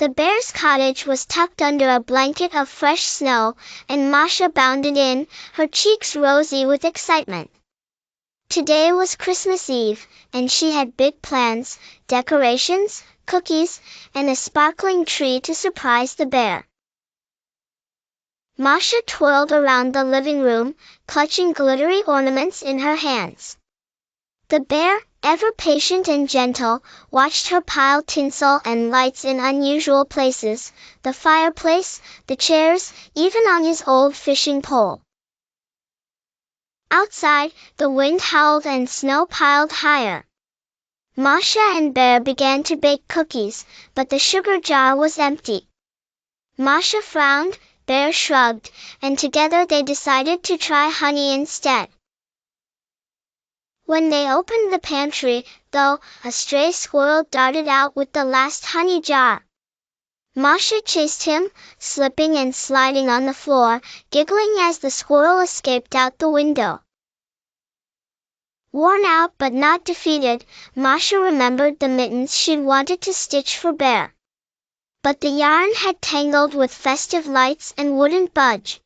The bear's cottage was tucked under a blanket of fresh snow, and Masha bounded in, her cheeks rosy with excitement. Today was Christmas Eve, and she had big plans, decorations, cookies, and a sparkling tree to surprise the bear. Masha twirled around the living room, clutching glittery ornaments in her hands. The bear, ever patient and gentle, watched her pile tinsel and lights in unusual places, the fireplace, the chairs, even on his old fishing pole. Outside, the wind howled and snow piled higher. Masha and Bear began to bake cookies, but the sugar jar was empty. Masha frowned, Bear shrugged, and together they decided to try honey instead. When they opened the pantry, though, a stray squirrel darted out with the last honey jar. Masha chased him, slipping and sliding on the floor, giggling as the squirrel escaped out the window. Worn out but not defeated, Masha remembered the mittens she'd wanted to stitch for Bear. But the yarn had tangled with festive lights and wouldn't budge.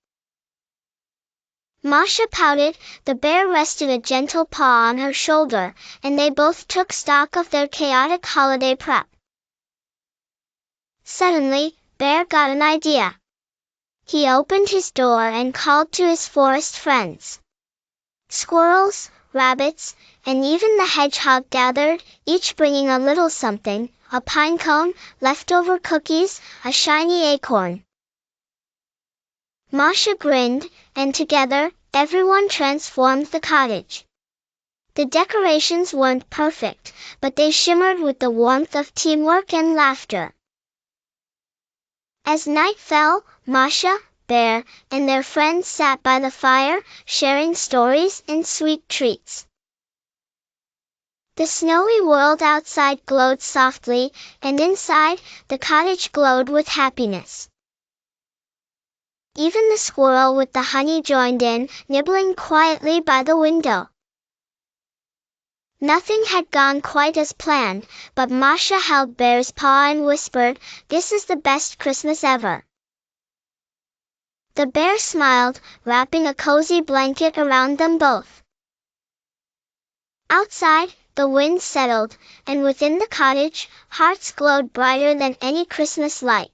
Masha pouted, the bear rested a gentle paw on her shoulder, and they both took stock of their chaotic holiday prep. Suddenly, Bear got an idea. He opened his door and called to his forest friends. Squirrels, rabbits, and even the hedgehog gathered, each bringing a little something, a pine cone, leftover cookies, a shiny acorn. Masha grinned, and together, everyone transformed the cottage. The decorations weren't perfect, but they shimmered with the warmth of teamwork and laughter. As night fell, Masha, Bear, and their friends sat by the fire, sharing stories and sweet treats. The snowy world outside glowed softly, and inside, the cottage glowed with happiness. Even the squirrel with the honey joined in, nibbling quietly by the window. Nothing had gone quite as planned, but Masha held Bear's paw and whispered, "This is the best Christmas ever." The bear smiled, wrapping a cozy blanket around them both. Outside, the wind settled, and within the cottage, hearts glowed brighter than any Christmas light.